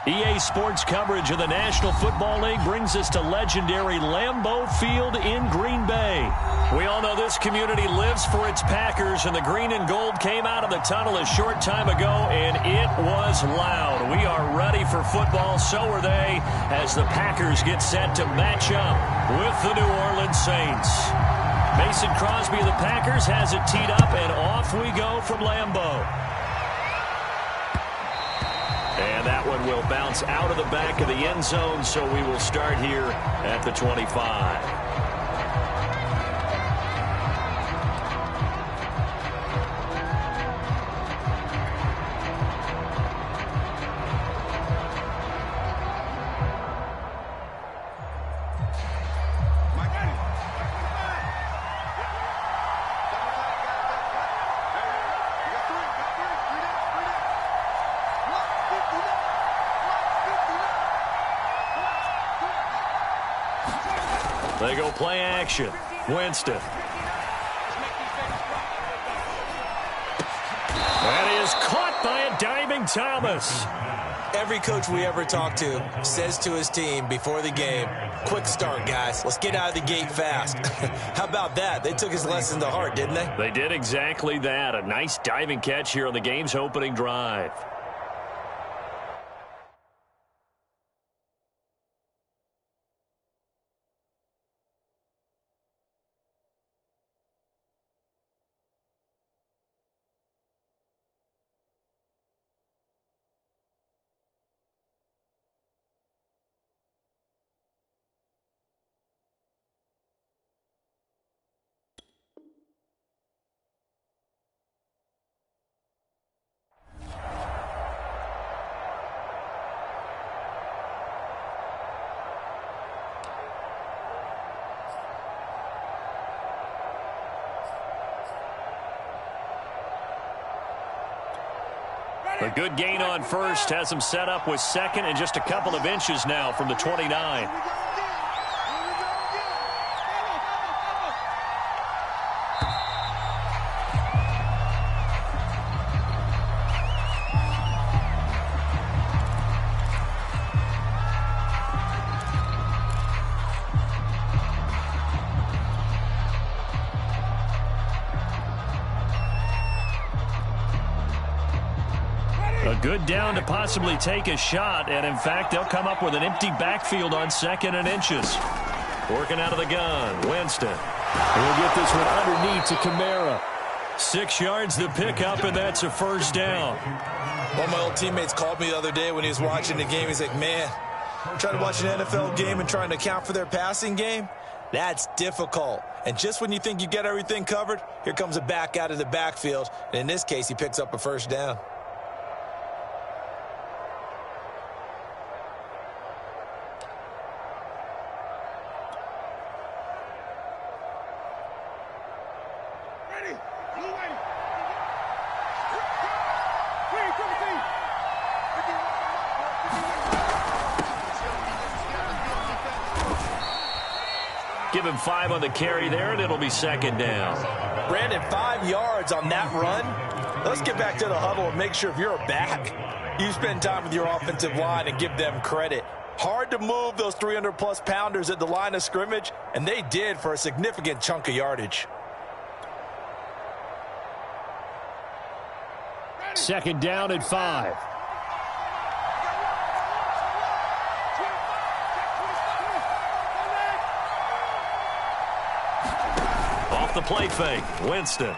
EA Sports coverage of the National Football League brings us to legendary Lambeau Field in Green Bay. We all know this community lives for its Packers, and the green and gold came out of the tunnel a short time ago, and it was loud. We are ready for football, so are they, as the Packers get set to match up with the New Orleans Saints. Mason Crosby of the Packers has it teed up, and off we go from Lambeau. And that one will bounce out of the back of the end zone, so we will start here at the 25. They go play action. Winston. That is caught by a diving Thomas. Every coach we ever talk to says to his team before the game, quick start, guys. Let's get out of the gate fast. How about that? They took his lesson to heart, didn't they? They did exactly that. A nice diving catch here on the game's opening drive. A good gain on first has him set up with second and just a couple of inches now from the 29. A good down to possibly take a shot, and in fact, they'll come up with an empty backfield on second and inches. Working out of the gun, Winston. And we'll get this one underneath to Kamara. 6 yards the pickup, and that's a first down. One of my old teammates called me the other day when he was watching the game. He's like, man, trying to watch an NFL game and trying to account for their passing game? That's difficult. And just when you think you get everything covered, here comes a back out of the backfield. And in this case, he picks up a first down. Give him 5 on the carry there, and it'll be second down. Brandon, 5 yards on that run. Let's get back to the huddle and make sure if you're a back, you spend time with your offensive line and give them credit. Hard to move those 300-plus pounders at the line of scrimmage, and they did for a significant chunk of yardage. Second down at 5. Off the play fake, Winston.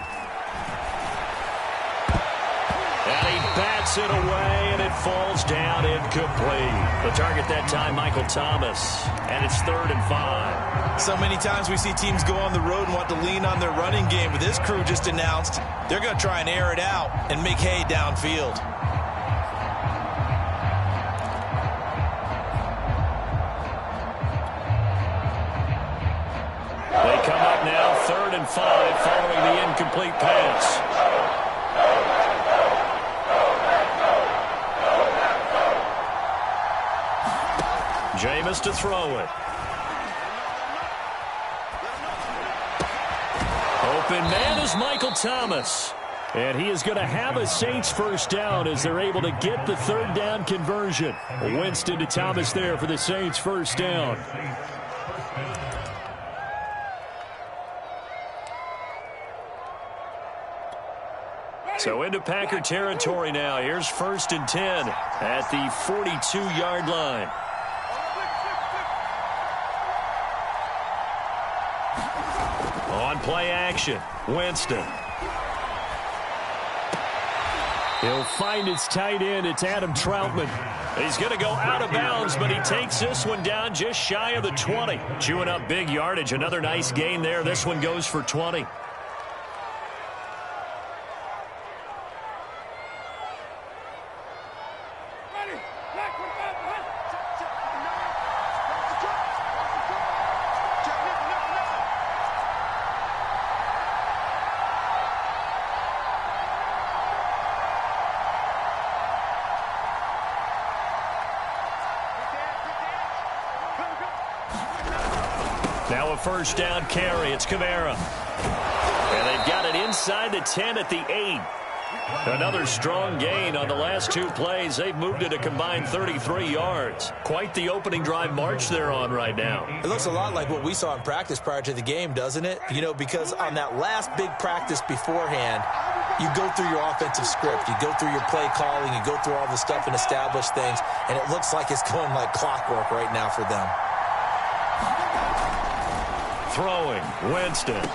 And he bats it away, and it falls down incomplete. The target that time, Michael Thomas. And it's 3rd and 5. So many times we see teams go on the road and want to lean on their running game, but this crew just announced they're going to try and air it out and make hay downfield. They come up now 3rd and 5 following the incomplete pass. Jameis to throw it. Open man is Michael Thomas. And he is going to have a Saints first down as they're able to get the third down conversion. Winston to Thomas there for the Saints first down. So into Packer territory now. Here's 1st and 10 at the 42-yard line. On play action, Winston. He'll find his tight end. It's Adam Troutman. He's going to go out of bounds, but he takes this one down just shy of the 20. Chewing up big yardage. Another nice gain there. This one goes for 20. Now a first down carry. It's Kamara. And they've got it inside the 10 at the 8. Another strong gain on the last 2 plays. They've moved it a combined 33 yards. Quite the opening drive march they're on right now. It looks a lot like what we saw in practice prior to the game, doesn't it? You know, because on that last big practice beforehand, you go through your offensive script. You go through your play calling. You go through all the stuff and establish things. And it looks like it's going like clockwork right now for them. Throwing, Winston.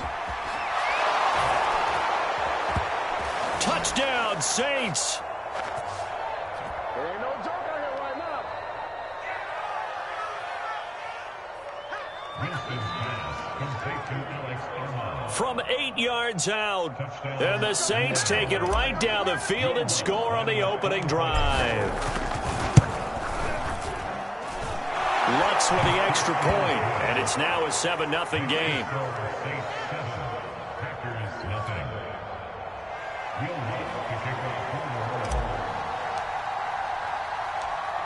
Touchdown, Saints. There ain't no joke out here right now. From 8 yards out, and the Saints take it right down the field and score on the opening drive. Lutz with the extra point, and it's now a 7-0 game.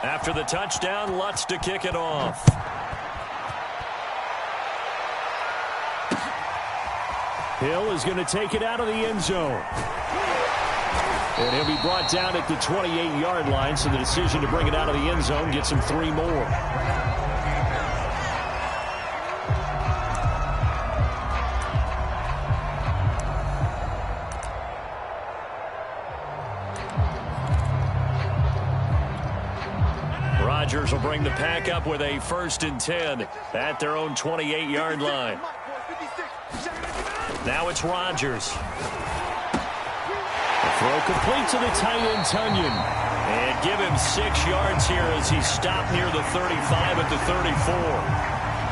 After the touchdown, Lutz to kick it off. Hill is going to take it out of the end zone. And he'll be brought down at the 28-yard line, so the decision to bring it out of the end zone gets him 3 more. Rodgers will bring the pack up with a 1st and 10 at their own 28-yard line. Now it's Rodgers. Throw complete to the tight end, Tunyon. And give him 6 yards here as he's stopped near the 35 at the 34.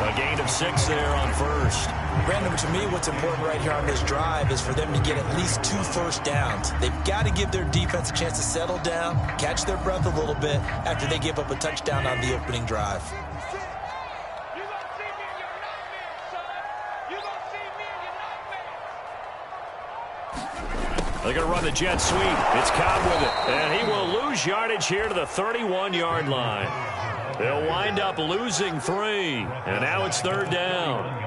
A gain of 6 there on first. Brandon, to me, what's important right here on this drive is for them to get at least 2 first downs. They've got to give their defense a chance to settle down, catch their breath a little bit after they give up a touchdown on the opening drive. They're going to run the jet sweep. It's Cobb with it. And he will lose yardage here to the 31-yard line. They'll wind up losing 3. And now it's 3rd down.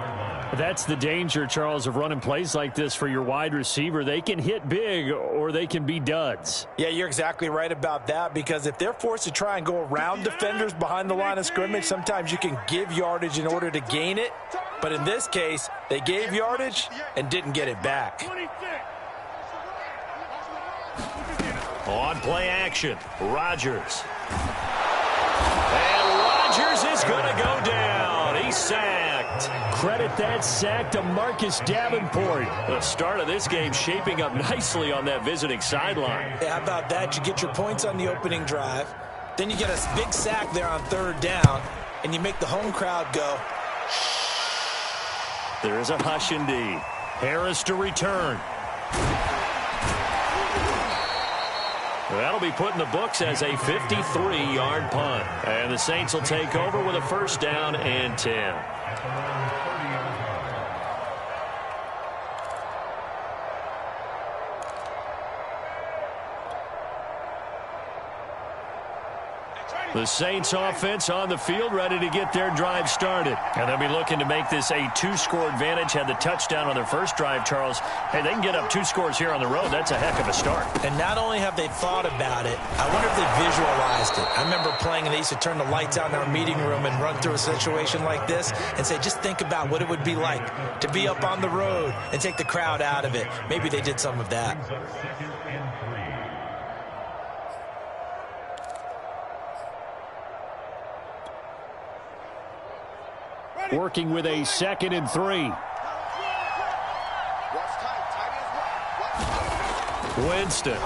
That's the danger, Charles, of running plays like this for your wide receiver. They can hit big or they can be duds. Yeah, you're exactly right about that, because if they're forced to try and go around defenders behind the line of scrimmage, sometimes you can give yardage in order to gain it. But in this case, they gave yardage and didn't get it back. On play action, Rodgers. And Rodgers is going to go down. He's sacked. Credit that sack to Marcus Davenport. The start of this game shaping up nicely on that visiting sideline. Yeah, how about that? You get your points on the opening drive. Then you get a big sack there on 3rd down, and you make the home crowd go. There is a hush indeed. Harris to return. That'll be put in the books as a 53-yard punt. And the Saints will take over with a 1st down and 10. The Saints offense on the field, ready to get their drive started. And they'll be looking to make this a two-score advantage. Had the touchdown on their first drive, Charles. Hey, they can get up 2 scores here on the road. That's a heck of a start. And not only have they thought about it, I wonder if they visualized it. I remember playing, and they used to turn the lights out in our meeting room and run through a situation like this and say, just think about what it would be like to be up on the road and take the crowd out of it. Maybe they did some of that. Working with a 2nd and 3. Winston.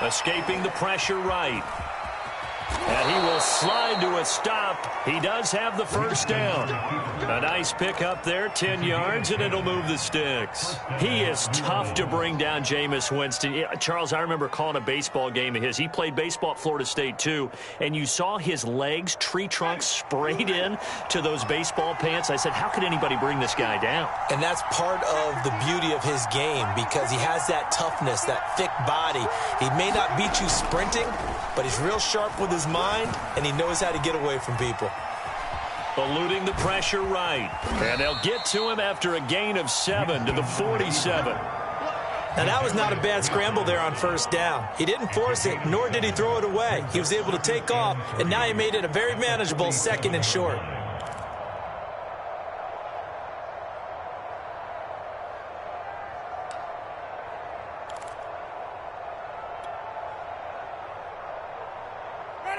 Escaping the pressure right. And he will slide to a stop. He does have the first down. A nice pick up there, 10 yards, and it'll move the sticks. He is tough to bring down, Jameis Winston. Yeah, Charles, I remember calling a baseball game of his. He played baseball at Florida State, too, and you saw his legs, tree trunks sprayed in to those baseball pants. I said, how could anybody bring this guy down? And that's part of the beauty of his game because he has that toughness, that thick body. He may not beat you sprinting, but he's real sharp with his mind, and he knows how to get away from people. Eluding the pressure right. And they'll get to him after a gain of 7 to the 47. Now, that was not a bad scramble there on first down. He didn't force it, nor did he throw it away. He was able to take off, and now he made it a very manageable 2nd and short.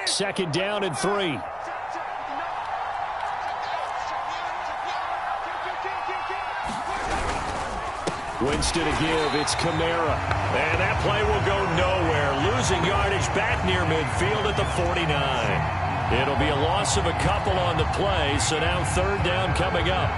Second down and 3. Winston to give. It's Kamara. And that play will go nowhere. Losing yardage back near midfield at the 49. It'll be a loss of a couple on the play, so now 3rd down coming up.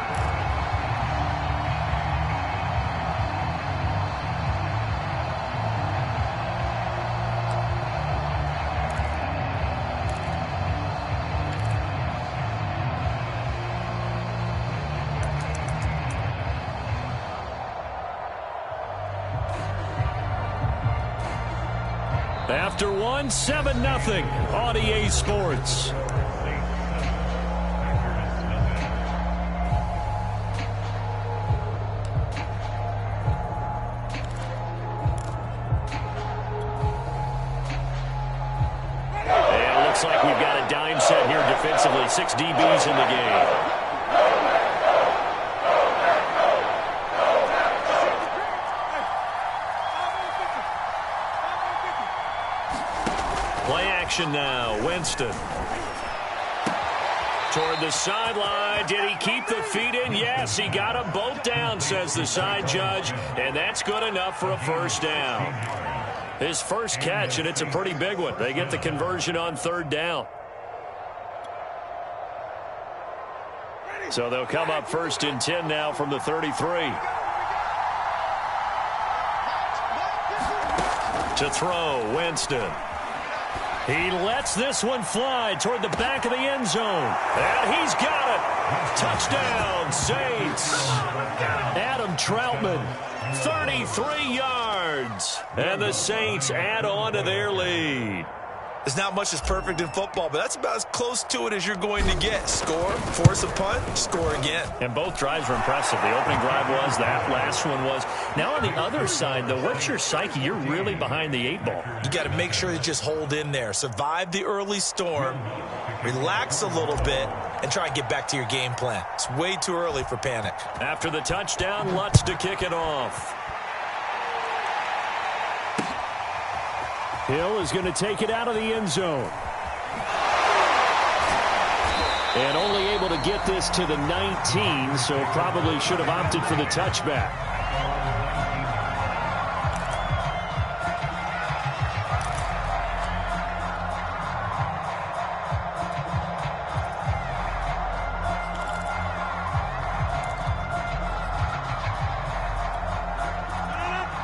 After 1, 7-0 on EA Sports. And it looks like we've got a dime set here defensively. 6 DBs in the game. Play action now. Winston. Toward the sideline. Did he keep the feet in? Yes, he got them both down, says the side judge. And that's good enough for a first down. His first catch, and it's a pretty big one. They get the conversion on 3rd down. So they'll come up 1st and 10 now from the 33. To throw, Winston. He lets this one fly toward the back of the end zone. And he's got it. Touchdown, Saints. Adam Troutman, 33 yards. And the Saints add on to their lead. There's not much that's perfect in football, but that's about as close to it as you're going to get. Score, force a punt, score again. And both drives were impressive. The opening drive was, that last one was. Now on the other side, though, what's your psyche? You're really behind the 8 ball. You got to make sure you just hold in there. Survive the early storm, relax a little bit, and try and get back to your game plan. It's way too early for panic. After the touchdown, Lutz to kick it off. Hill is going to take it out of the end zone. And only able to get this to the 19, so probably should have opted for the touchback.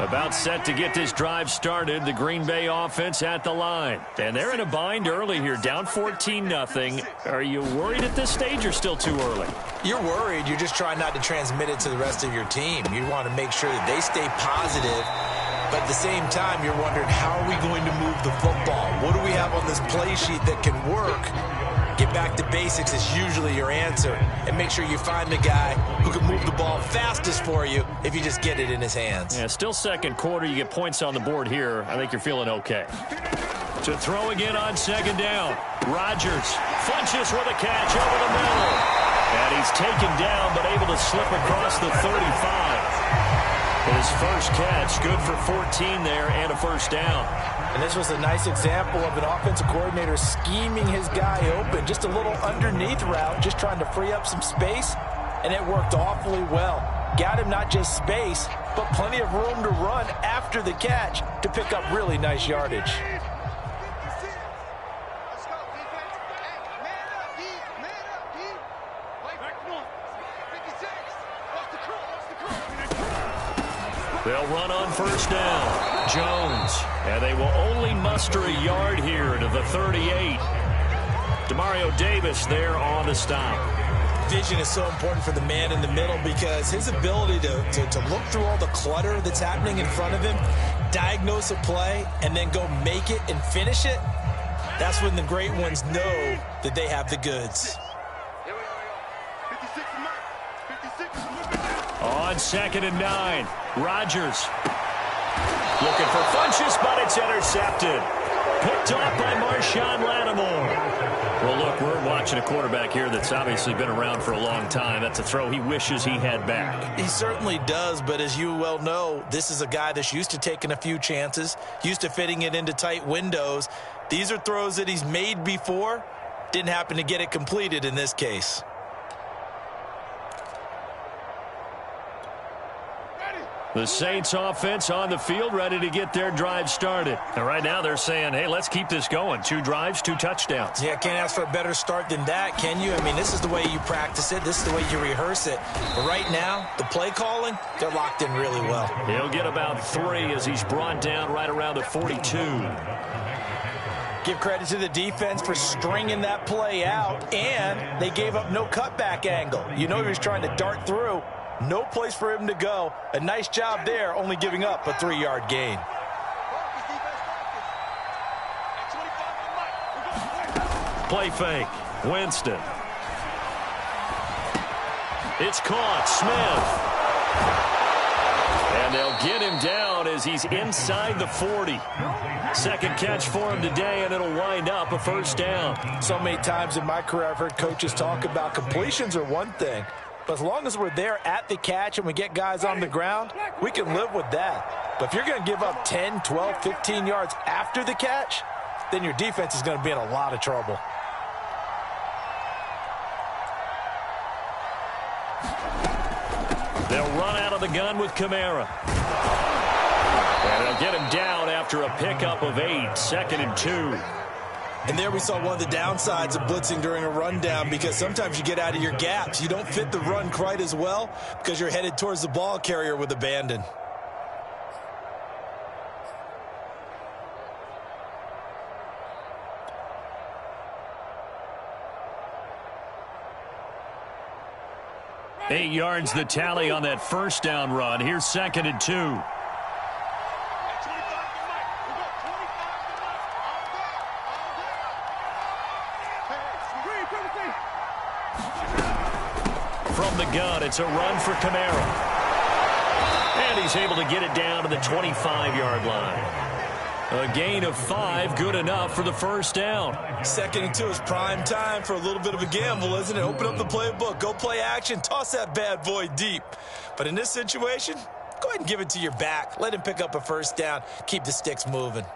About set to get this drive started. The Green Bay offense at the line. And they're in a bind early here, down 14-0. Are you worried at this stage or still too early? You're worried. You're just trying not to transmit it to the rest of your team. You want to make sure that they stay positive But at the same time, you're wondering, how are we going to move the football? What do we have on this play sheet that can work? Get back to basics is usually your answer. And make sure you find the guy who can move the ball fastest for you if you just get it in his hands. Yeah, still second quarter. You get points on the board here. I think you're feeling okay. To throw again on second down. Rodgers flinches with a catch over the middle. And he's taken down but able to slip across the 35. His first catch, good for 14 there and a first down. And this was a nice example of an offensive coordinator scheming his guy open. Just a little underneath route, just trying to free up some space. And it worked awfully well. Got him not just space, but plenty of room to run after the catch to pick up really nice yardage. They'll run on first down. Jones. And they will only muster a yard here to the 38. Demario Davis there on the stop. Vision is so important for the man in the middle because his ability to look through all the clutter that's happening in front of him, diagnose a play, and then go make it and finish it, that's when the great ones know that they have the goods. On 2nd and 9, Rodgers looking for Funchess, but it's intercepted. Picked off by Marshawn Lattimore. Well, look, we're watching a quarterback here that's obviously been around for a long time. That's a throw he wishes he had back. He certainly does, but as you well know, this is a guy that's used to taking a few chances, used to fitting it into tight windows. These are throws that he's made before. Didn't happen to get it completed in this case. The Saints offense on the field, ready to get their drive started. And right now they're saying, hey, let's keep this going. 2 drives, 2 touchdowns. Yeah, can't ask for a better start than that, can you? I mean, this is the way you practice it. This is the way you rehearse it. But right now, the play calling, they're locked in really well. He'll get about 3 as he's brought down right around the 42. Give credit to the defense for stringing that play out, and they gave up no cutback angle. You know he was trying to dart through. No place for him to go. A nice job there, only giving up a 3-yard gain. Play fake. Winston. It's caught. Smith. And they'll get him down as he's inside the 40. Second catch for him today, and it'll wind up a first down. So many times in my career, I've heard coaches talk about completions are one thing. But as long as we're there at the catch and we get guys on the ground, we can live with that. But if you're going to give up 10, 12, 15 yards after the catch, then your defense is going to be in a lot of trouble. They'll run out of the gun with Kamara. And they'll get him down after a pickup of 8, 2nd and 2. And there we saw one of the downsides of blitzing during a rundown, because sometimes you get out of your gaps. You don't fit the run quite as well because you're headed towards the ball carrier with abandon. Eight yards the tally on that first down run. Here's 2nd and 2. From the gun, it's a run for Kamara. And he's able to get it down to the 25-yard line. A gain of 5, good enough for the first down. 2nd and 2 is prime time for a little bit of a gamble, isn't it? Open up the playbook, go play action, toss that bad boy deep. But in this situation, go ahead and give it to your back. Let him pick up a first down, keep the sticks moving.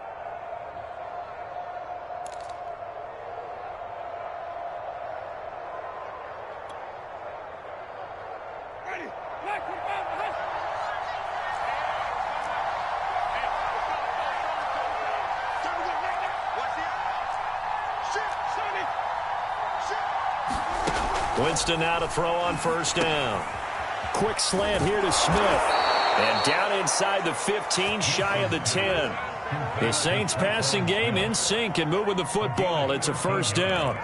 Winston now to throw on first down. Quick slant here to Smith. And down inside the 15, shy of the 10. The Saints passing game in sync and moving the football. It's a first down.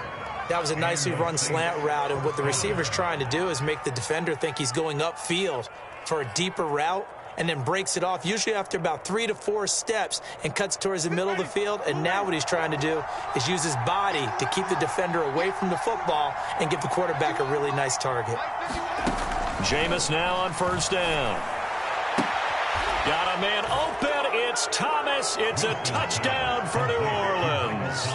That was a nicely run slant route, and what the receiver's trying to do is make the defender think he's going upfield for a deeper route, and then breaks it off, usually after about 3 to 4 steps, and cuts towards the middle of the field. And now what he's trying to do is use his body to keep the defender away from the football and give the quarterback a really nice target. Jameis now on first down. Got a man open. It's Thomas. It's a touchdown for New Orleans.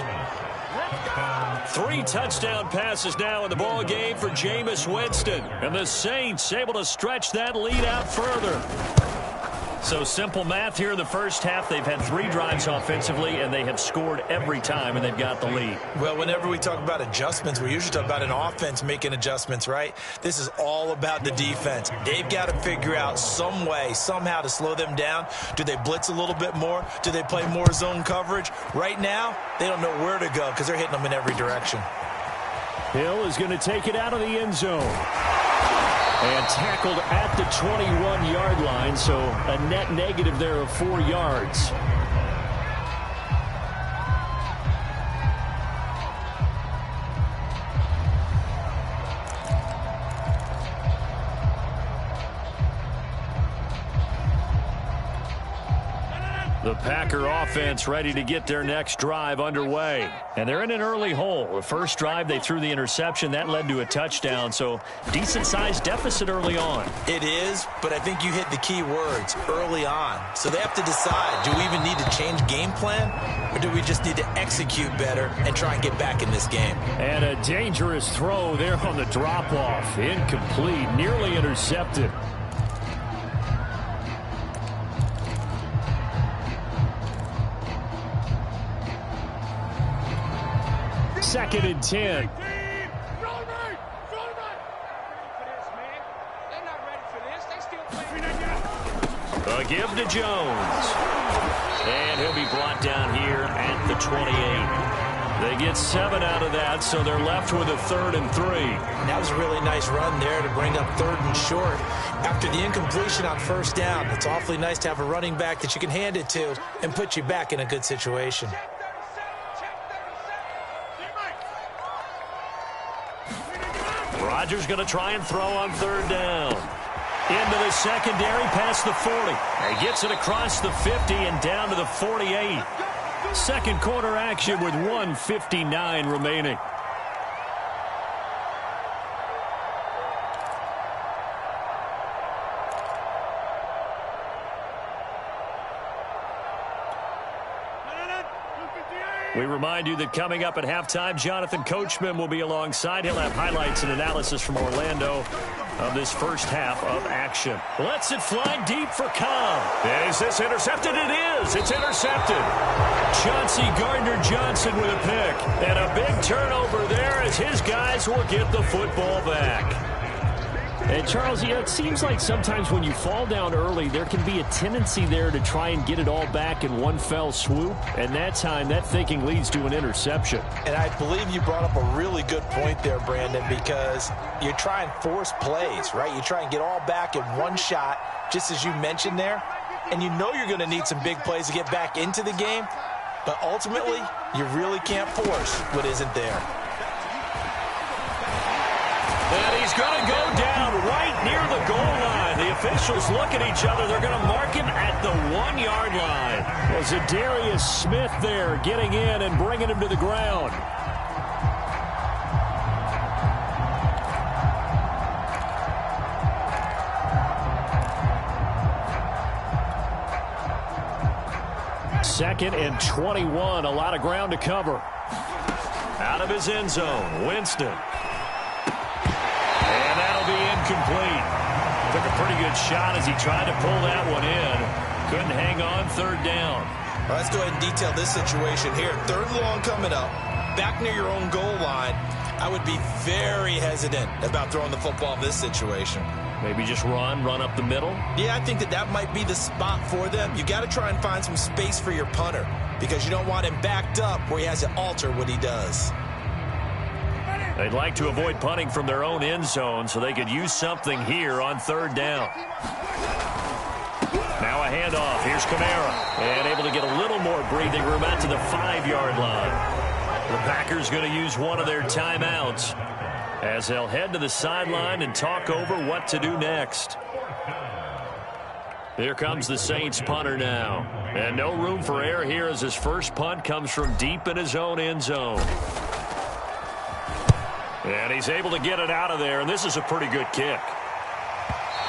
3 touchdown passes now in the ball game for Jameis Winston. And the Saints able to stretch that lead out further. So simple math here in the first half. They've had 3 drives offensively, and they have scored every time, and they've got the lead. Well, whenever we talk about adjustments, we usually talk about an offense making adjustments, right? This is all about the defense. They've got to figure out some way, somehow to slow them down. Do they blitz a little bit more? Do they play more zone coverage? Right now, they don't know where to go because they're hitting them in every direction. Hill is going to take it out of the end zone. And tackled at the 21-yard line, so a net negative there of 4 yards. The Packer offense ready to get their next drive underway. And they're in an early hole. The first drive, they threw the interception. That led to a touchdown, so decent-sized deficit early on. It is, but I think you hit the key words, early on. So they have to decide, do we even need to change game plan, or do we just need to execute better and try and get back in this game? And a dangerous throw there on the drop-off. Incomplete, nearly intercepted. Second and 10. A give to Jones. And he'll be brought down here at the 28. They get 7 out of that, so they're left with a 3rd and 3. That was a really nice run there to bring up 3rd and short. After the incompletion on first down, it's awfully nice to have a running back that you can hand it to and put you back in a good situation. Rodgers going to try and throw on 3rd down. Into the secondary, past the 40. He gets it across the 50 and down to the 48. Second quarter action with 1:59 remaining. We remind you that coming up at halftime, Jonathan Coachman will be alongside. He'll have highlights and analysis from Orlando of this first half of action. Lets it fly deep for Cobb. Is this intercepted? It is. It's intercepted. Chauncey Gardner-Johnson with a pick. And a big turnover there as his guys will get the football back. And, Charles, you know, it seems like sometimes when you fall down early, there can be a tendency there to try and get it all back in one fell swoop. And that time, that thinking leads to an interception. And I believe you brought up a really good point there, Brandon, because you try and force plays, right? You try and get all back in one shot, just as you mentioned there. And you know you're going to need some big plays to get back into the game. But ultimately, you really can't force what isn't there. And he's going to go down right near the goal line. The officials look at each other. They're going to mark him at the 1-yard line. Well, Zadarius Smith there getting in and bringing him to the ground. Second and 21. A lot of ground to cover. Out of his end zone, Winston. And that'll be incomplete. Took a pretty good shot as he tried to pull that one in. Couldn't hang on. 3rd down. Well, let's go ahead and detail this situation here. 3rd and long coming up. Back near your own goal line. I would be very hesitant about throwing the football in this situation. Maybe just run up the middle? Yeah, I think that might be the spot for them. You got to try and find some space for your punter because you don't want him backed up where he has to alter what he does. They'd like to avoid punting from their own end zone so they could use something here on 3rd down. Now a handoff. Here's Kamara. And able to get a little more breathing room out to the 5-yard line. The Packers going to use one of their timeouts as they'll head to the sideline and talk over what to do next. Here comes the Saints punter now. And no room for error here as his first punt comes from deep in his own end zone. And he's able to get it out of there, and this is a pretty good kick.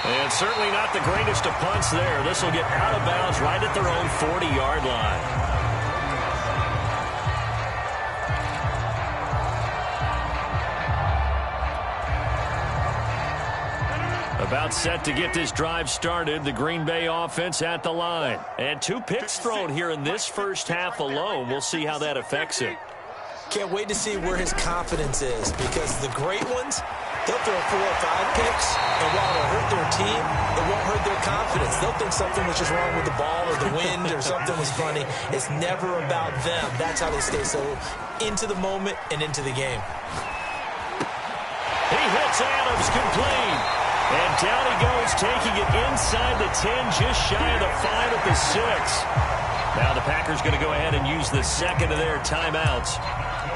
And certainly not the greatest of punts there. This will get out of bounds right at their own 40-yard line. About set to get this drive started, the Green Bay offense at the line. And 2 picks thrown here in this first half alone. We'll see how that affects him. Can't wait to see where his confidence is, because the great ones, they'll throw 4 or 5 picks, and while it'll hurt their team, it won't hurt their confidence. They'll think something was just wrong with the ball or the wind or something was funny. It's never about them. That's how they stay so into the moment and into the game. He hits Adams complete. And down he goes, taking it inside the 10, just shy of the 5 at the 6. Now the Packers going to go ahead and use the second of their timeouts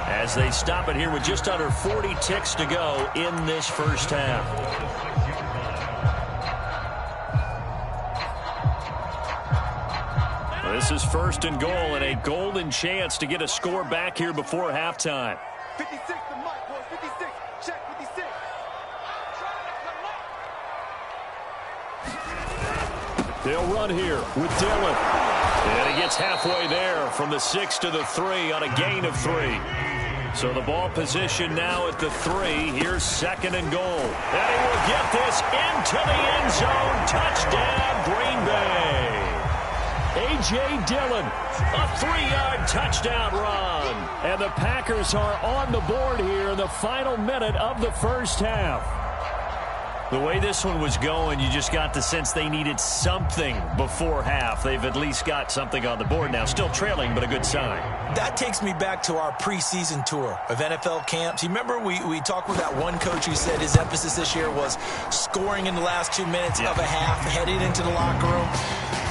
as they stop it here with just under 40 ticks to go in this first half. This is 1st and goal, and a golden chance to get a score back here before halftime. 56 to Mike, boys. 56. Check 56. They'll run here with Dillon. And he gets halfway there from the 6 to the 3 on a gain of 3. So the ball position now at the 3. Here's 2nd and goal. And he will get this into the end zone. Touchdown, Green Bay. A.J. Dillon, a 3-yard touchdown run. And the Packers are on the board here in the final minute of the first half. The way this one was going, you just got the sense they needed something before half. They've at least got something on the board now. Still trailing, but a good sign. That takes me back to our preseason tour of NFL camps. You remember we talked with that one coach who said his emphasis this year was scoring in the last 2 minutes of a half, heading into the locker room.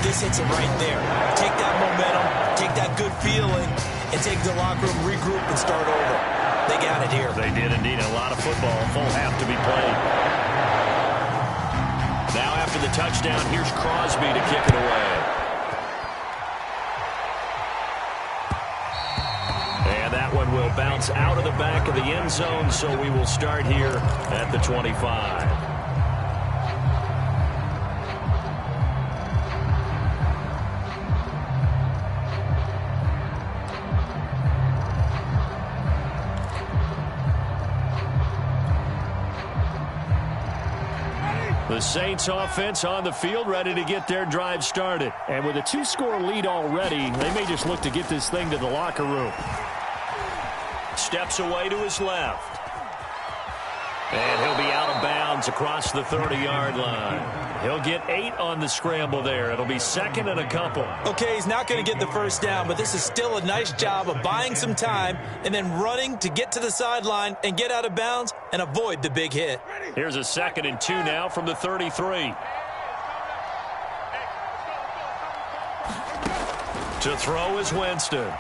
This hits it right there. Take that momentum, take that good feeling, and take the locker room, regroup, and start over. They got it here. They did indeed. A lot of football, full half to be played. Now after the touchdown, here's Crosby to kick it away. And that one will bounce out of the back of the end zone, so we will start here at the 25. The Saints offense on the field, ready to get their drive started. And with a 2-score lead already, they may just look to get this thing to the locker room. Steps away to his left. And he'll be out of bounds across the 30-yard line. He'll get 8 on the scramble there. It'll be 2nd and a couple. Okay, he's not going to get the first down, but this is still a nice job of buying some time and then running to get to the sideline and get out of bounds and avoid the big hit. Here's a 2nd and 2 now from the 33. To throw is Winston.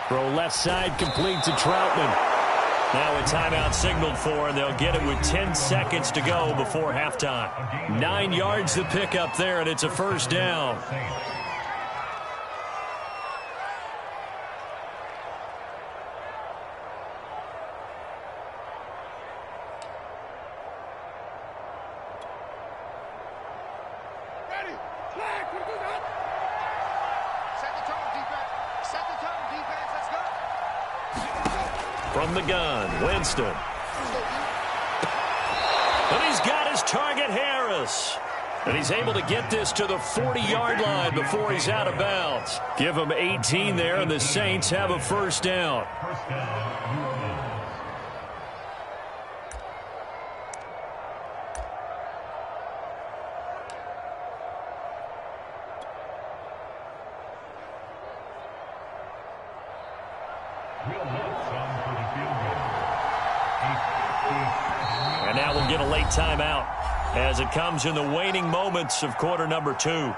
Throw left side complete to Troutman. Now a timeout signaled for, and they'll get it with 10 seconds to go before halftime. 9 yards to pick up there, and it's a first down. From the gun, Winston. And he's got his target, Harris. And he's able to get this to the 40-yard line before he's out of bounds. Give him 18 there, and the Saints have a first down. And now we'll get a late timeout as it comes in the waning moments of quarter number 2.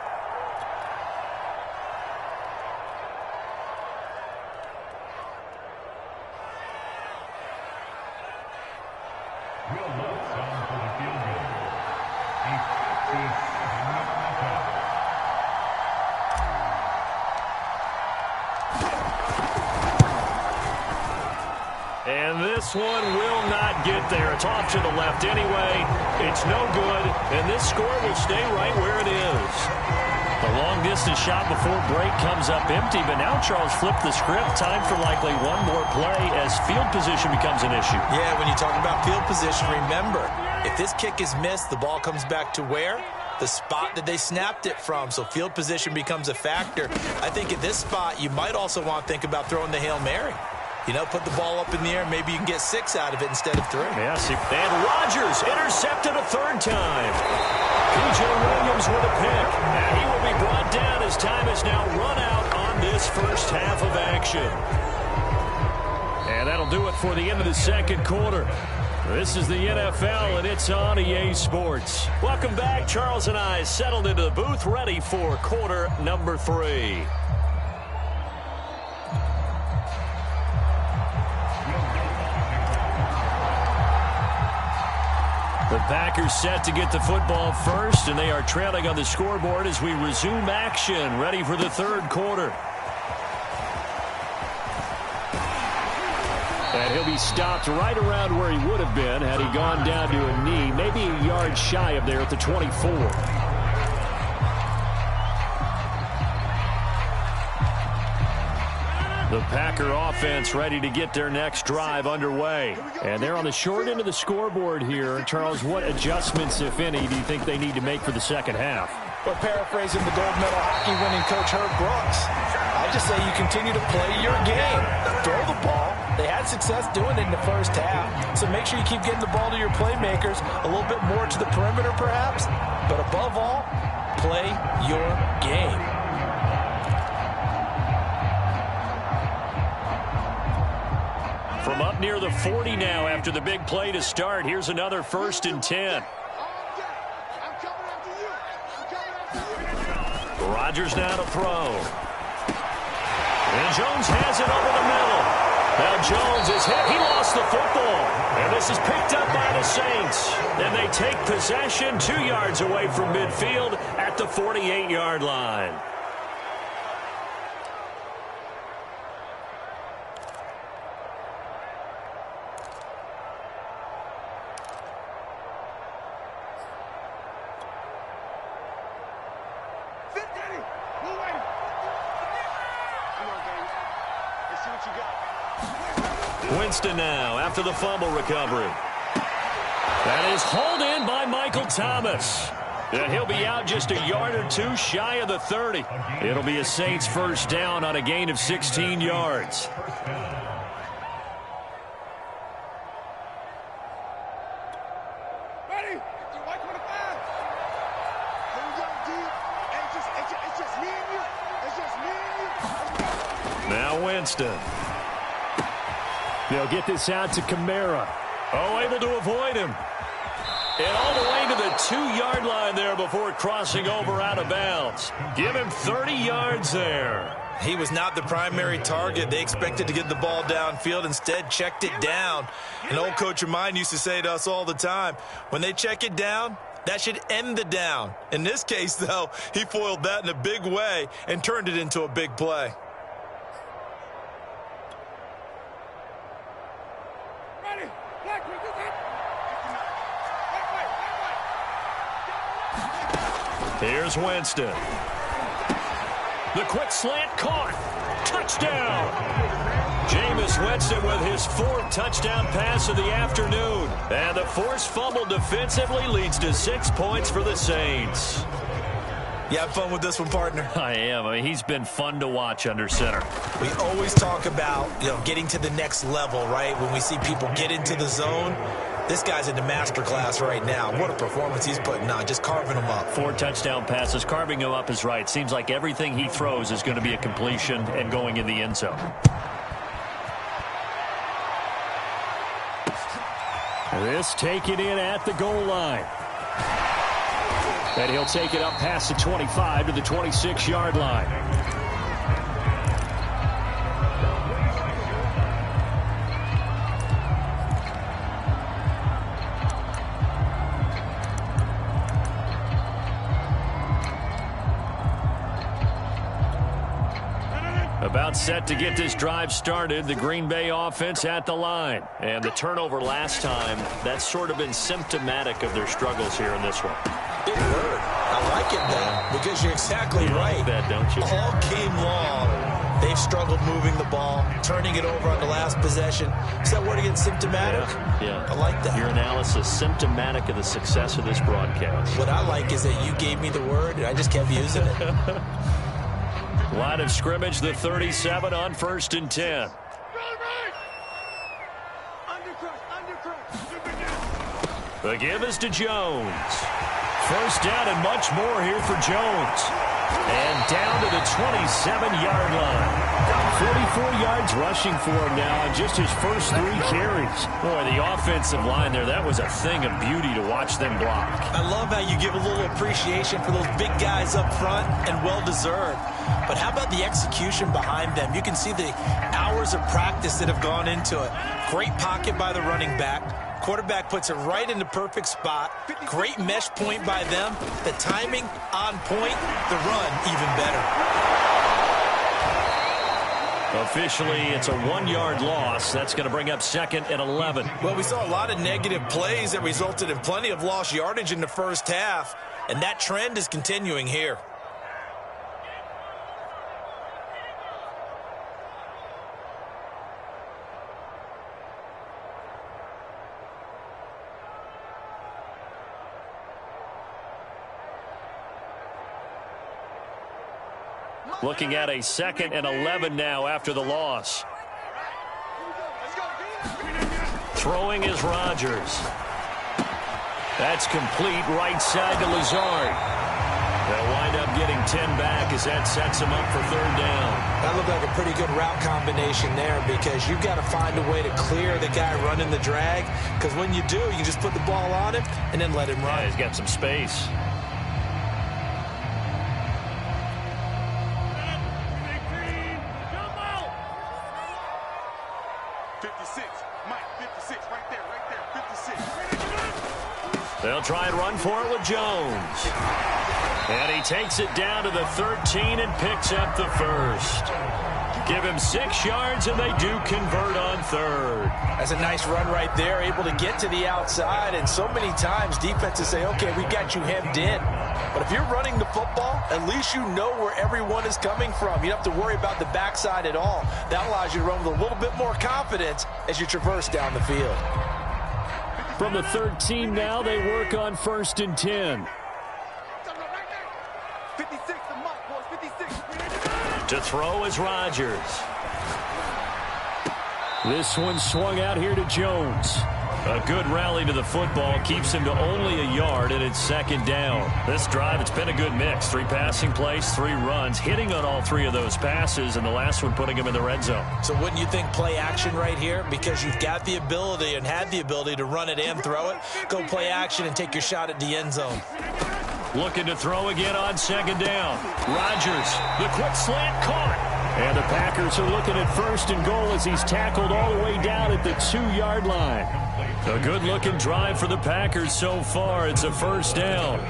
This one will not get there. It's off to the left anyway. It's no good, and this score will stay right where it is. The long-distance shot before break comes up empty, but now Charles flipped the script. Time for likely one more play as field position becomes an issue. Yeah, when you talk about field position, remember, if this kick is missed, the ball comes back to where? The spot that they snapped it from, so field position becomes a factor. I think at this spot, you might also want to think about throwing the Hail Mary. You know, put the ball up in the air, maybe you can get 6 out of it instead of 3. Yes, and Rodgers intercepted a third time. P.J. Williams with a pick, and he will be brought down as time is now run out on this first half of action. And that'll do it for the end of the second quarter. This is the NFL, and it's on EA Sports. Welcome back. Charles and I settled into the booth, ready for quarter number 3. The Packers set to get the football first, and they are trailing on the scoreboard as we resume action, ready for the third quarter. And he'll be stopped right around where he would have been had he gone down to a knee, maybe a yard shy of there at the 24. The Packer offense ready to get their next drive underway. And they're on the short end of the scoreboard here. Charles, what adjustments, if any, do you think they need to make for the second half? Well, paraphrasing the gold medal hockey winning coach Herb Brooks, I just say you continue to play your game. Throw the ball. They had success doing it in the first half. So make sure you keep getting the ball to your playmakers, a little bit more to the perimeter perhaps. But above all, play your game. From up near the 40 now after the big play to start. Here's another 1st and 10. Rodgers now to throw. And Jones has it over the middle. Now Jones is hit. He lost the football. And this is picked up by the Saints. And they take possession 2 yards away from midfield at the 48-yard line. Winston now after the fumble recovery. That is hauled in by Michael Thomas. And he'll be out just a yard or 2 shy of the 30. It'll be a Saints first down on a gain of 16 yards. Now Winston. They'll get this out to Kamara. Oh, able to avoid him. And all the way to the 2-yard line there before crossing over out of bounds. Give him 30 yards there. He was not the primary target. They expected to get the ball downfield. Instead, checked it down. An old coach of mine used to say to us all the time, when they check it down, that should end the down. In this case, though, he foiled that in a big way and turned it into a big play. Here's Winston. The quick slant caught. Touchdown. Jameis Winston with his 4th touchdown pass of the afternoon. And the forced fumble defensively leads to 6 points for the Saints. You have fun with this one, partner? I am. I mean, he's been fun to watch under center. We always talk about, getting to the next level, right? When we see people get into the zone. This guy's in the master class right now. What a performance he's putting on, just carving them up. 4 touchdown passes. Carving him up is right. Seems like everything he throws is going to be a completion and going in the end zone. This taken in at the goal line. And he'll take it up past the 25 to the 26-yard line. A About set to get this drive started. The Green Bay offense at the line. And the turnover last time, that's sort of been symptomatic of their struggles here in this one. Big word. I like it, though, because you're exactly right. Like that, don't you? All game long, they've struggled moving the ball, turning it over on the last possession. Is that word again, symptomatic? Yeah. I like that. Your analysis, symptomatic of the success of this broadcast. What I like is that you gave me the word, and I just kept using it. Line of scrimmage, the 37 on 1st and 10. The give is to Jones. First down and much more here for Jones. And down to the 27-yard line. 44 yards rushing for him now on just his first 3 carries. Boy, the offensive line there, that was a thing of beauty to watch them block. I love how you give a little appreciation for those big guys up front, and well-deserved. But how about the execution behind them? You can see the hours of practice that have gone into it. Great pocket by the running back. Quarterback puts it right in the perfect spot. Great mesh point by them. The timing on point. The run even better. Officially, it's a 1-yard loss. That's going to bring up 2nd and 11. Well, we saw a lot of negative plays that resulted in plenty of lost yardage in the first half, and that trend is continuing here. Looking at a 2nd and 11 now after the loss. Throwing is Rodgers. That's complete right side to Lazard. They'll wind up getting 10 back as that sets him up for 3rd down. That looked like a pretty good route combination there, because you've got to find a way to clear the guy running the drag, because when you do, you just put the ball on him and then let him run. Yeah, he's got some space. They'll try and run for it with Jones. And he takes it down to the 13 and picks up the first. Give him 6 yards, and they do convert on 3rd. That's a nice run right there, able to get to the outside. And so many times defenses say, okay, we got you hemmed in. But if you're running the football, at least you know where everyone is coming from. You don't have to worry about the backside at all. That allows you to run with a little bit more confidence as you traverse down the field. From the 13 now, they work on 1st and 10. To throw is Rodgers. This one swung out here to Jones. A good rally to the football keeps him to only a yard, and it's 2nd down. This drive, it's been a good mix. 3 passing plays, 3 runs, hitting on all 3 of those passes, and the last one putting him in the red zone. So wouldn't you think play action right here? Because you've got the ability and had the ability to run it and throw it. Go play action and take your shot at the end zone. Looking to throw again on 2nd down. Rodgers, the quick slant caught. And the Packers are looking at 1st and goal as he's tackled all the way down at the 2-yard line. A good-looking drive for the Packers so far. It's a 1st down.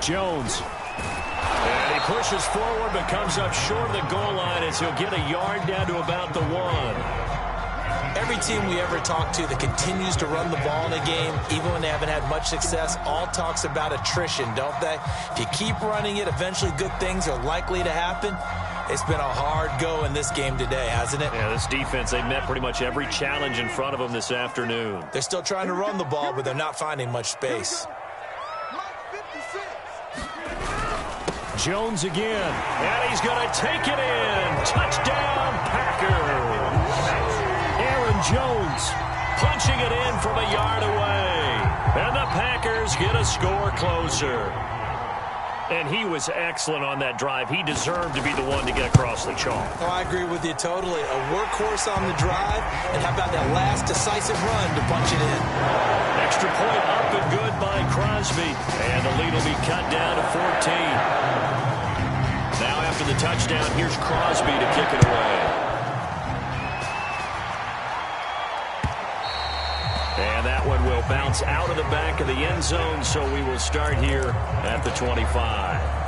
Jones. And he pushes forward but comes up short of the goal line as he'll get a yard down to about the 1. Every team we ever talk to that continues to run the ball in a game, even when they haven't had much success, all talks about attrition, don't they? If you keep running it, eventually good things are likely to happen. It's been a hard go in this game today, hasn't it? Yeah, this defense, they've met pretty much every challenge in front of them this afternoon. They're still trying to run the ball, but they're not finding much space. Jones again, and he's going to take it in. Touchdown, Packers. Aaron Jones punching it in from a yard away. And the Packers get a score closer. And he was excellent on that drive. He deserved to be the one to get across the chalk. Oh, I agree with you totally. A workhorse on the drive. And how about that that last decisive run to punch it in. Extra point up and good by Crosby. And the lead will be cut down to 14. Now after the touchdown, here's Crosby to kick it away. And that one will bounce out of the back of the end zone, so we will start here at the 25.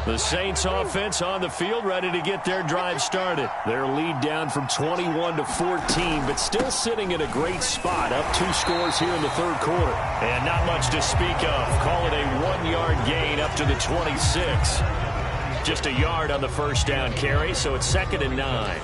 The Saints offense on the field, ready to get their drive started. Their lead down from 21 to 14, but still sitting at a great spot, up 2 scores here in the third quarter. And not much to speak of. Call it a 1-yard gain up to the 26. Just a yard on the first down carry, so it's 2nd and 9.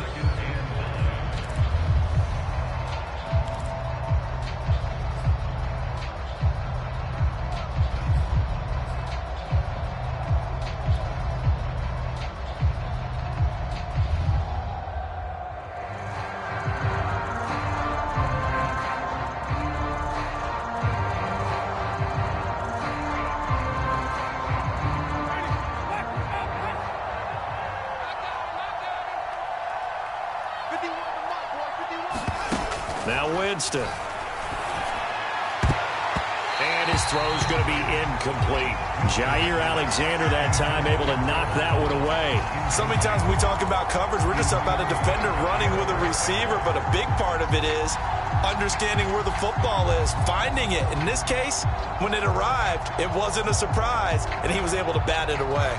Now Winston. And his throw's going to be incomplete. Jair Alexander that time able to knock that one away. So many times when we talk about coverage, we're just about a defender running with a receiver, but a big part of it is understanding where the football is, finding it. In this case, when it arrived, it wasn't a surprise, and he was able to bat it away.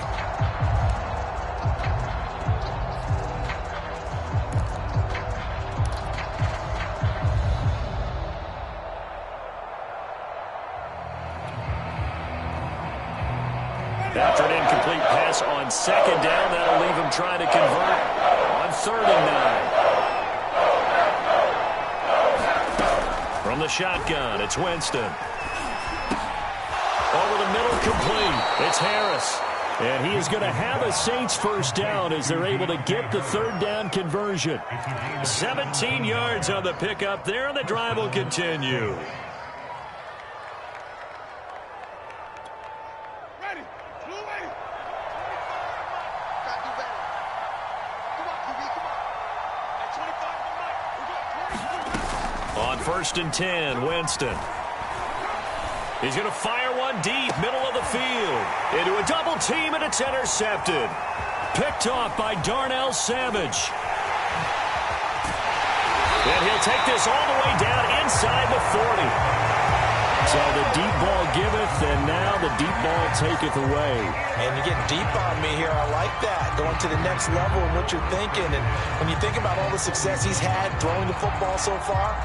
After an incomplete pass on 2nd down, that'll leave him trying to convert on 3rd and 9. From the shotgun, it's Winston. Over the middle, complete. It's Harris. And he is going to have a Saints first down as they're able to get the 3rd down conversion. 17 yards on the pickup there, and the drive will continue. On 1st and 10, Winston. He's going to fire one deep, middle of the field. Into a double team, and it's intercepted. Picked off by Darnell Savage. And he'll take this all the way down inside the 40. So the deep ball giveth, and now the deep ball taketh away. And you're getting deep on me here. I like that. Going to the next level in what you're thinking. And when you think about all the success he's had throwing the football so far,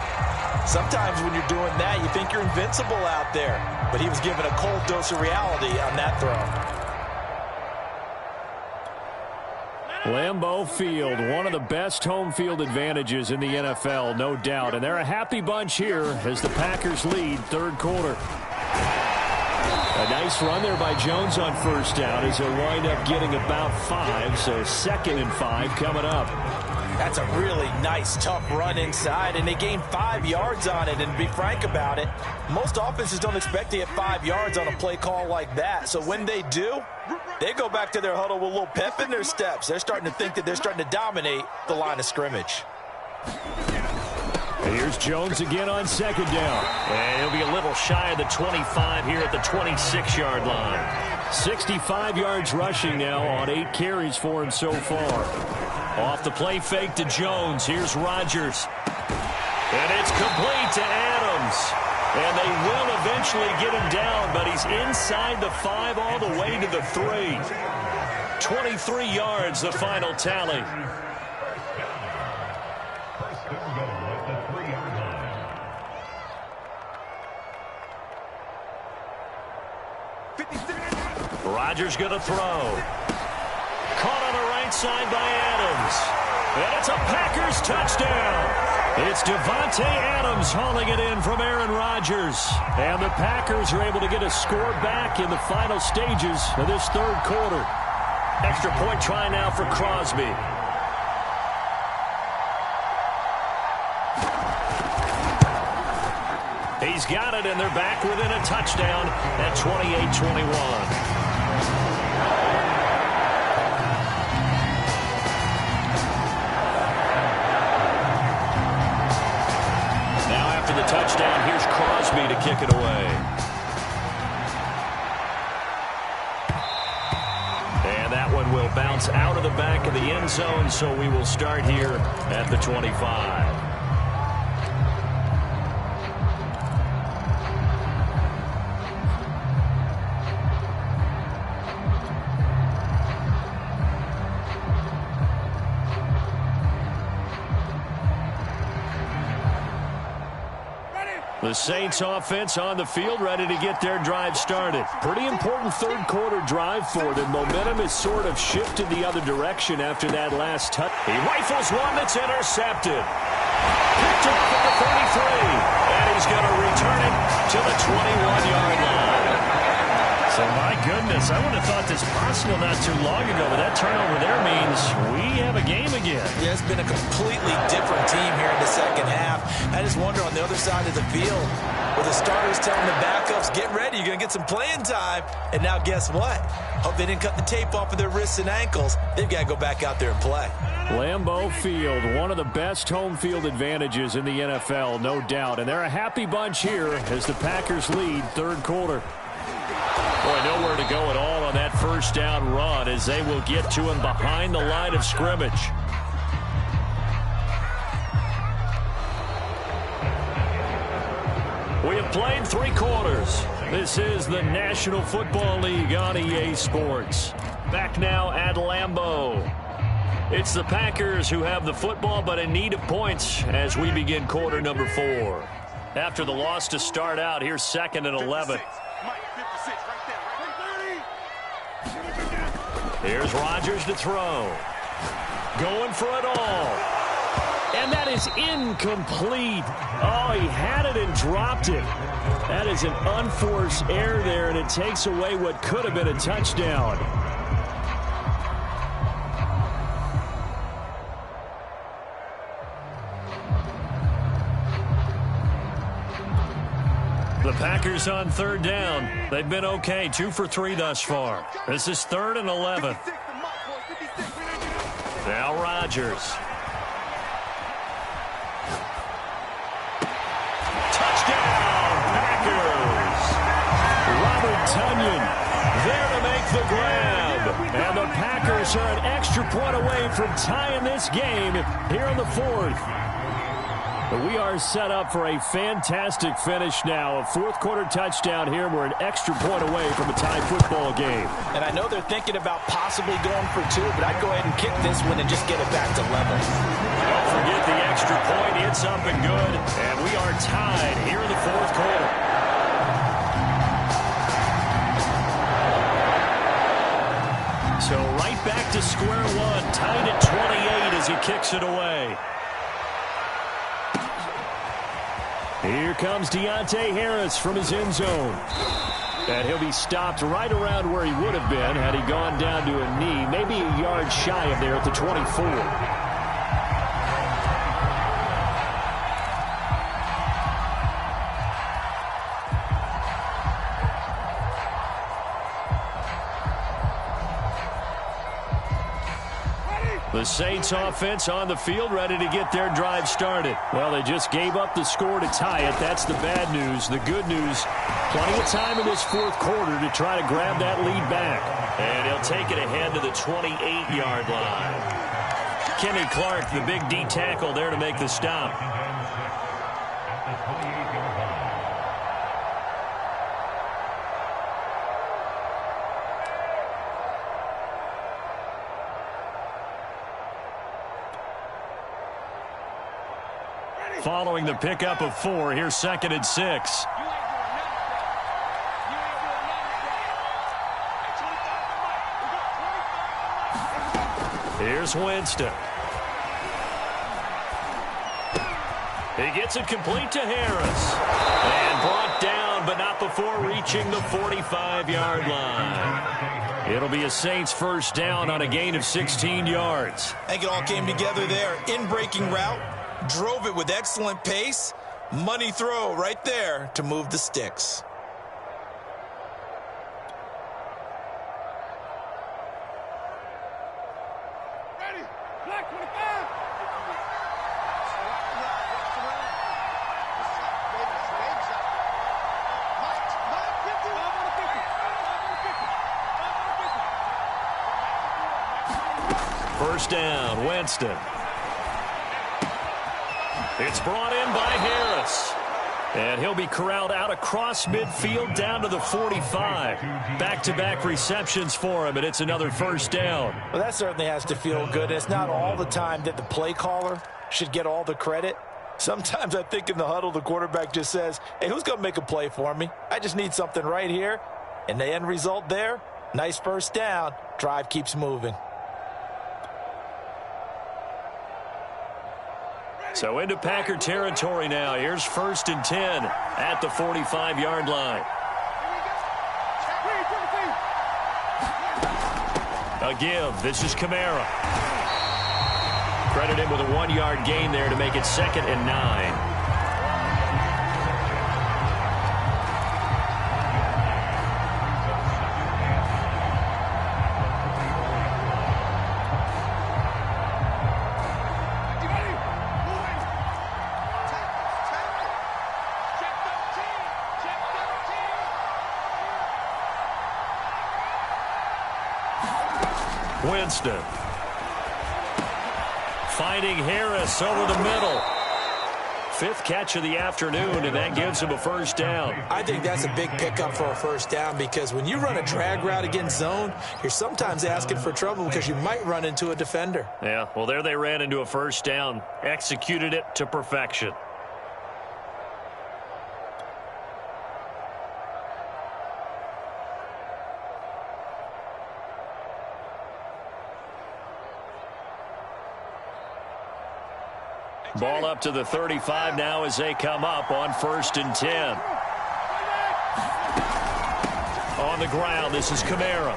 sometimes when you're doing that, you think you're invincible out there. But he was given a cold dose of reality on that throw. Lambeau Field, one of the best home field advantages in the NFL, no doubt. And they're a happy bunch here as the Packers lead 3rd quarter. A nice run there by Jones on 1st down as he'll wind up getting about 5, so 2nd and 5 coming up. That's a really nice, tough run inside, and they gained 5 yards on it. And to be frank about it, most offenses don't expect to get 5 yards on a play call like that. So when they do, they go back to their huddle with a little pep in their steps. They're starting to think that they're starting to dominate the line of scrimmage. And here's Jones again on 2nd down. And he'll be a little shy of the 25 here at the 26-yard line. 65 yards rushing now on 8 carries for him so far. Off the play fake to Jones. Here's Rodgers. And it's complete to Adams. And they will eventually get him down, but he's inside the 5 all the way to the 3. 23 yards, the final tally. Rodgers going to throw. Caught on the right side by Adams. And it's a Packers touchdown. It's Devontae Adams hauling it in from Aaron Rodgers. And the Packers are able to get a score back in the final stages of this 3rd quarter. Extra point try now for Crosby. He's got it, and they're back within a touchdown at 28-21. Touchdown. Here's Crosby to kick it away. And that one will bounce out of the back of the end zone, so we will start here at the 25. The Saints offense on the field, ready to get their drive started. Pretty important third quarter drive for them. Momentum has sort of shifted the other direction after that last touch. He rifles one that's intercepted. Picked up at the 33. And he's going to return it to the 21-yard line. So, my goodness, I would have thought this possible not too long ago, but that turnover there means we have a game again. Yeah, it's been a completely different team here in the second half. I just wonder on the other side of the field, with the starters telling the backups, get ready, you're going to get some playing time. And now guess what? Hope they didn't cut the tape off of their wrists and ankles. They've got to go back out there and play. Lambeau Field, one of the best home field advantages in the NFL, no doubt. And they're a happy bunch here as the Packers lead third quarter. Boy, nowhere to go at all on that first down run as they will get to him behind the line of scrimmage. We have played 3 quarters. This is the National Football League on EA Sports. Back now at Lambeau. It's the Packers who have the football but in need of points as we begin quarter number 4. After the loss to start out, here's 2nd and 11. Here's Rodgers to throw. Going for it all. And that is incomplete. Oh, he had it and dropped it. That is an unforced error there, and it takes away what could have been a touchdown. The Packers on third down. They've been okay, 2 for 3 thus far. This is 3rd and 11. Now Rodgers. Touchdown, Packers. Robert Tonyan there to make the grab. And the Packers are an extra point away from tying this game here in the 4th. But we are set up for a fantastic finish now. A 4th quarter touchdown here. We're an extra point away from a tie football game. And I know they're thinking about possibly going for 2, but I'd go ahead and kick this one and just get it back to level. Don't forget the extra point. It's up and good. And we are tied here in the 4th quarter. So right back to square one. Tied at 28 as he kicks it away. Here comes Deontay Harris from his end zone. And he'll be stopped right around where he would have been had he gone down to a knee, maybe a yard shy of there at the 24. The Saints offense on the field ready to get their drive started. Well, they just gave up the score to tie it. That's the bad news. The good news, plenty of time in this 4th quarter to try to grab that lead back. And he'll take it ahead to the 28-yard line. Kenny Clark, the big D tackle there to make the stop. Following the pickup of 4, here's 2nd and 6. Here's Winston. He gets it complete to Harris. And brought down, but not before reaching the 45-yard line. It'll be a Saints first down on a gain of 16 yards. I think it all came together there. In-breaking route. Drove it with excellent pace. Money throw right there to move the sticks. Ready. Black 25. First down, Winston. It's brought in by Harris. And he'll be corralled out across midfield down to the 45. Back-to-back receptions for him, and it's another first down. Well, that certainly has to feel good. It's not all the time that the play caller should get all the credit. Sometimes I think in the huddle, the quarterback just says, hey, who's going to make a play for me? I just need something right here. And the end result there, nice first down. Drive keeps moving. So into Packer territory now. Here's 1st and 10 at the 45-yard line. A give. This is Kamara. Credit him with a 1-yard gain there to make it 2nd and 9. Winston finding Harris over the middle. 5th catch of the afternoon, and that gives him a first down. I think that's a big pickup for a first down because when you run a drag route against zone, you're sometimes asking for trouble because you might run into a defender. Yeah, well, there they ran into a first down. Executed it to perfection. Ball up to the 35 now as they come up on 1st and 10. On the ground, this is Kamara.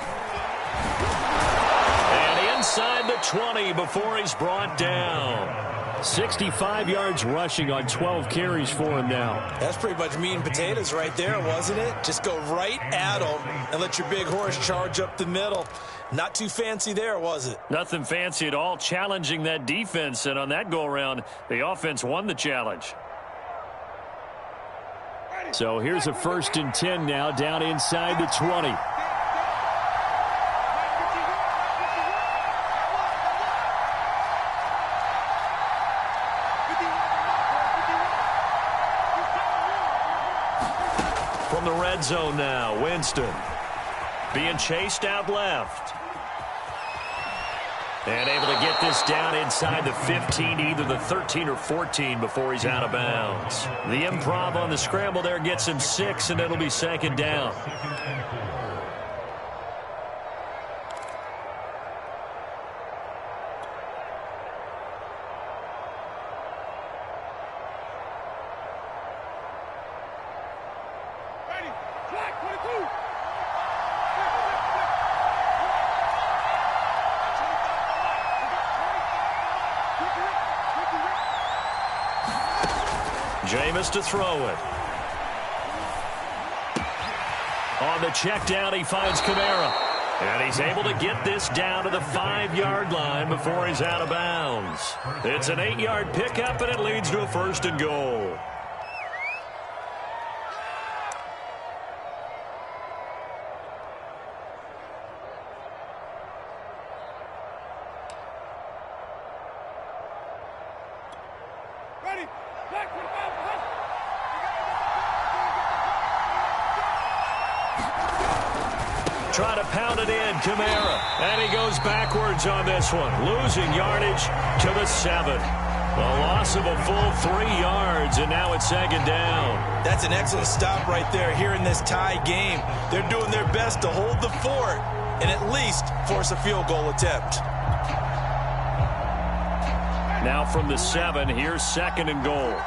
And inside the 20 before he's brought down. 65 yards rushing on 12 carries for him now. That's pretty much meat and potatoes right there, wasn't it? Just go right at him and let your big horse charge up the middle. Not too fancy there, was it? Nothing fancy at all, challenging that defense. And on that go-around, the offense won the challenge. So here's a 1st and 10 now down inside the 20. From the red zone now, Winston being chased out left. And able to get this down inside the 15, either the 13 or 14 before he's out of bounds. The improv on the scramble there gets him 6, and it'll be 2nd down. Jameis to throw it. On the check down, he finds Kamara. And he's able to get this down to the 5-yard line before he's out of bounds. It's an 8-yard pickup, and it leads to a 1st and goal. Try to pound it in, Kamara. And he goes backwards on this one, losing yardage to the 7. A loss of a full 3 yards, and now it's 2nd down. That's an excellent stop right there here in this tie game. They're doing their best to hold the fort and at least force a field goal attempt. Now from the 7, here's 2nd and goal.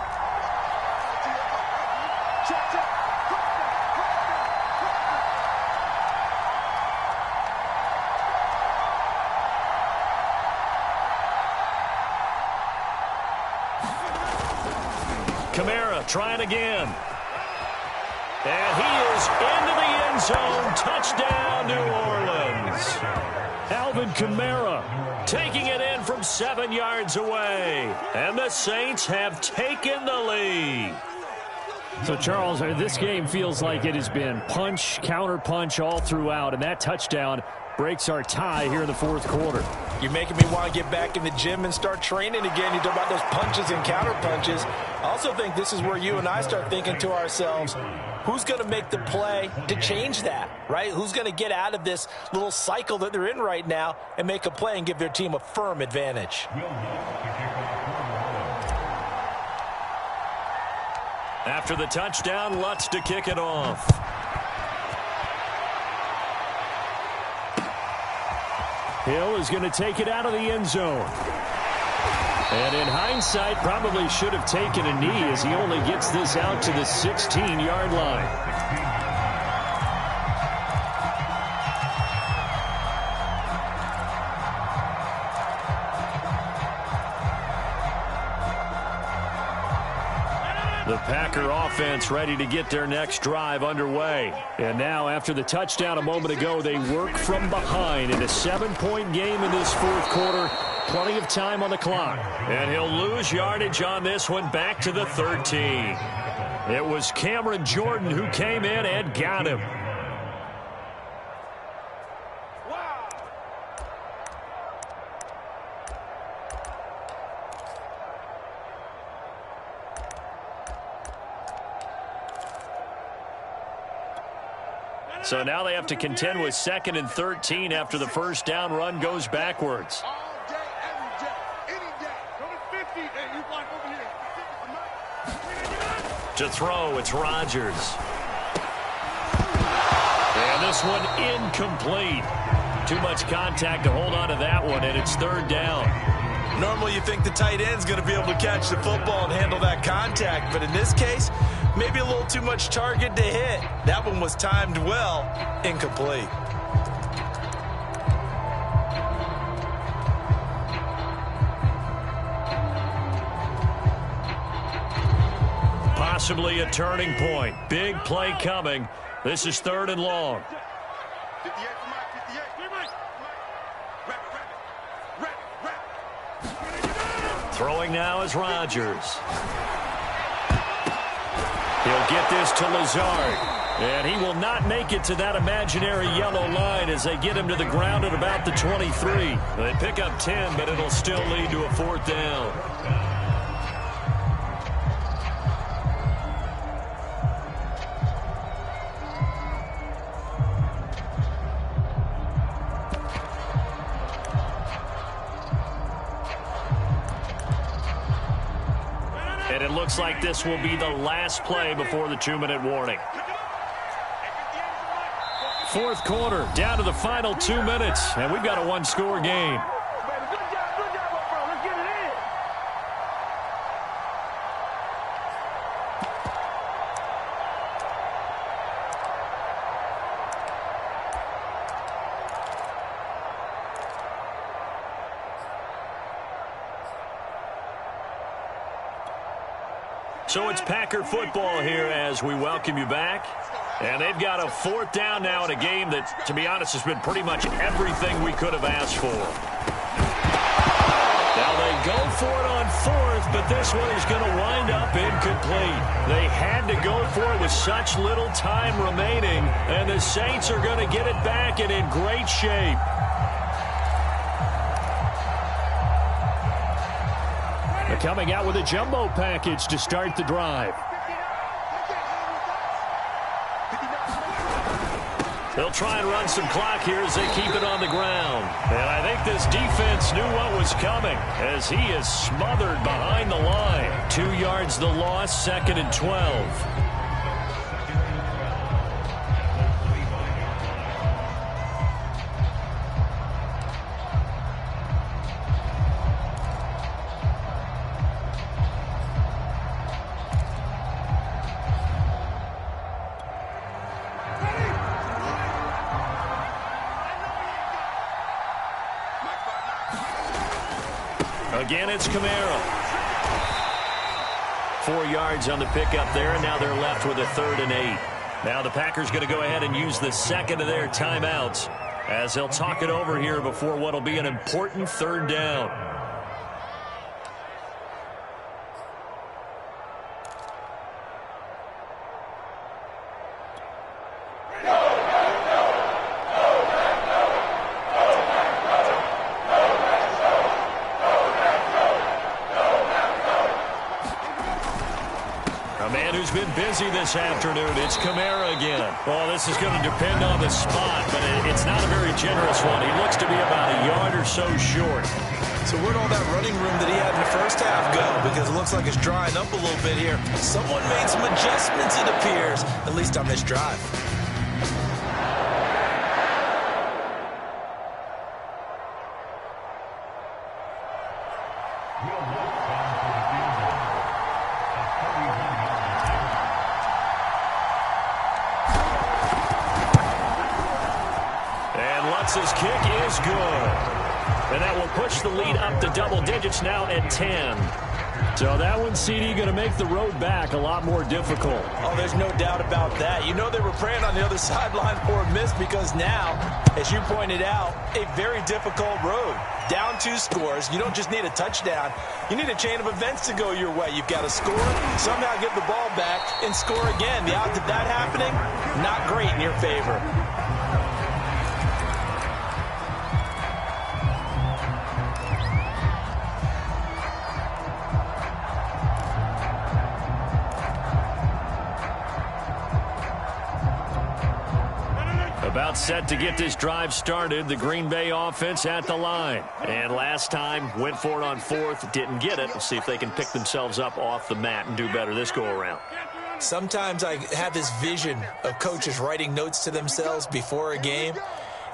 Kamara trying again. And he is into the end zone. Touchdown, New Orleans. Alvin Kamara taking it in from 7 yards away. And the Saints have taken the lead. So, Charles, this game feels like it has been punch, counter-punch all throughout. And that touchdown breaks our tie here in the fourth quarter. You're making me want to get back in the gym and start training again. You talk about those punches and counter punches. I also think this is where you and I start thinking to ourselves, who's going to make the play to change that, right? Who's going to get out of this little cycle that they're in right now and make a play and give their team a firm advantage? After the touchdown, Lutz to kick it off. Hill is going to take it out of the end zone. And in hindsight, probably should have taken a knee as he only gets this out to the 16-yard line. The Packer offense ready to get their next drive underway. And now, after the touchdown a moment ago, they work from behind in a 7-point game in this fourth quarter. Plenty of time on the clock. And he'll lose yardage on this one back to the 13. It was Cameron Jordan who came in and got him. So now they have to contend with 2nd and 13 after the first down run goes backwards. All day, every day, any day. Go to 50. Hey, you block over here. To throw, it's Rodgers. And this one incomplete. Too much contact to hold on to that one, and it's 3rd down. Normally you think the tight end's going to be able to catch the football and handle that contact, but in this case, maybe a little too much target to hit. That one was timed well, incomplete. Possibly a turning point. Big play coming. This is 3rd and long. 58, 58. Throwing now is Rodgers. He'll get this to Lazard. And he will not make it to that imaginary yellow line as they get him to the ground at about the 23. They pick up 10, but it'll still lead to a 4th down. And it looks like this will be the last play before the 2-minute warning. Fourth quarter, down to the final 2 minutes, and we've got a 1-score game. Good job up front. Let's get it in. So it's Packer football here as we welcome you back. And they've got a 4th down now in a game that, to be honest, has been pretty much everything we could have asked for. Now they go for it on 4th, but this one is going to wind up incomplete. They had to go for it with such little time remaining, and the Saints are going to get it back and in great shape. They're coming out with a jumbo package to start the drive. They'll try and run some clock here as they keep it on the ground. And I think this defense knew what was coming as he is smothered behind the line. 2 yards the loss, 2nd and 12. Again, it's Kamara. 4 yards on the pickup there, and now they're left with a 3rd and 8. Now the Packers going to go ahead and use the second of their timeouts as they'll talk it over here before what will be an important 3rd down. Been busy this afternoon. It's Kamara again. Well, this is going to depend on the spot, but it's not a very generous one. He looks to be about a yard or so short. So where'd all that running room that he had in the first half go? Because it looks like it's drying up a little bit here. Someone made some adjustments, it appears, at least on this drive. His kick is good. And that will push the lead up to double digits now at 10. So that one, CD, going to make the road back a lot more difficult. Oh, there's no doubt about that. You know they were praying on the other sideline for a miss because now, as you pointed out, a very difficult road. Down 2 scores. You don't just need a touchdown. You need a chain of events to go your way. You've got to score, somehow get the ball back, and score again. The odds of that happening, not great in your favor. About set to get this drive started. The Green Bay offense at the line. And last time, went for it on 4th, didn't get it. We'll see if they can pick themselves up off the mat and do better this go-around. Sometimes I have this vision of coaches writing notes to themselves before a game.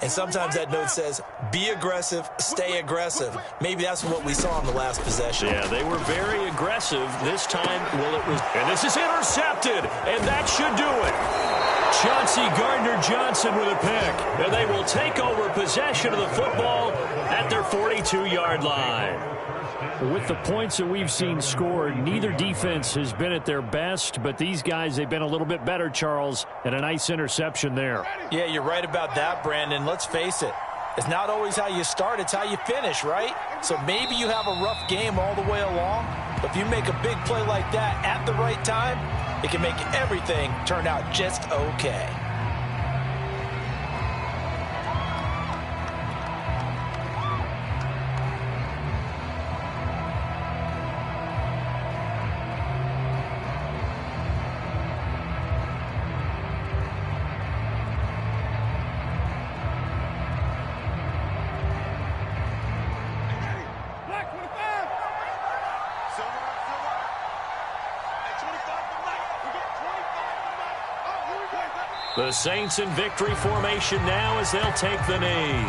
And sometimes that note says, be aggressive, stay aggressive. Maybe that's what we saw in the last possession. Yeah, they were very aggressive this time. And this is intercepted, and that should do it. Chauncey Gardner-Johnson with a pick. And they will take over possession of the football at their 42-yard line. With the points that we've seen scored, neither defense has been at their best, but these guys, they've been a little bit better, Charles, and a nice interception there. Yeah, you're right about that, Brandon. Let's face it. It's not always how you start, it's how you finish, right? So maybe you have a rough game all the way along, but if you make a big play like that at the right time, it can make everything turn out just okay. The Saints in victory formation now as they'll take the knee.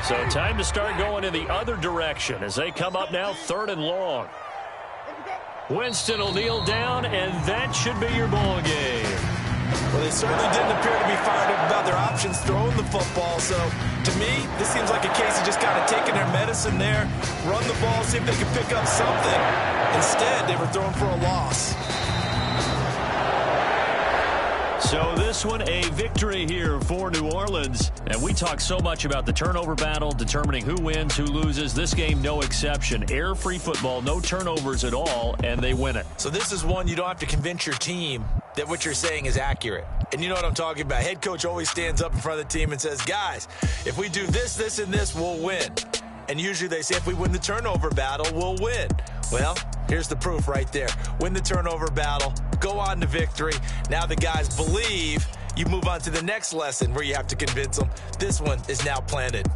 So time to start going in the other direction as they come up now 3rd and long. Winston will kneel down, and that should be your ball game. Well, they certainly didn't appear to be fired up about their options throwing the football. So, to me, this seems like a case of just kind of taking their medicine there, run the ball, see if they can pick up something. Instead, they were throwing for a loss. So this one, a victory here for New Orleans. And we talk so much about the turnover battle, determining who wins, who loses. This game, no exception. Error-free football, no turnovers at all, and they win it. So this is one you don't have to convince your team that what you're saying is accurate. And you know what I'm talking about. Head coach always stands up in front of the team and says, guys, if we do this, this, and this, we'll win. And usually they say if we win the turnover battle, we'll win. Well, here's the proof right there. Win the turnover battle, go on to victory. Now the guys believe. You move on to the next lesson where you have to convince them. This one is now planted.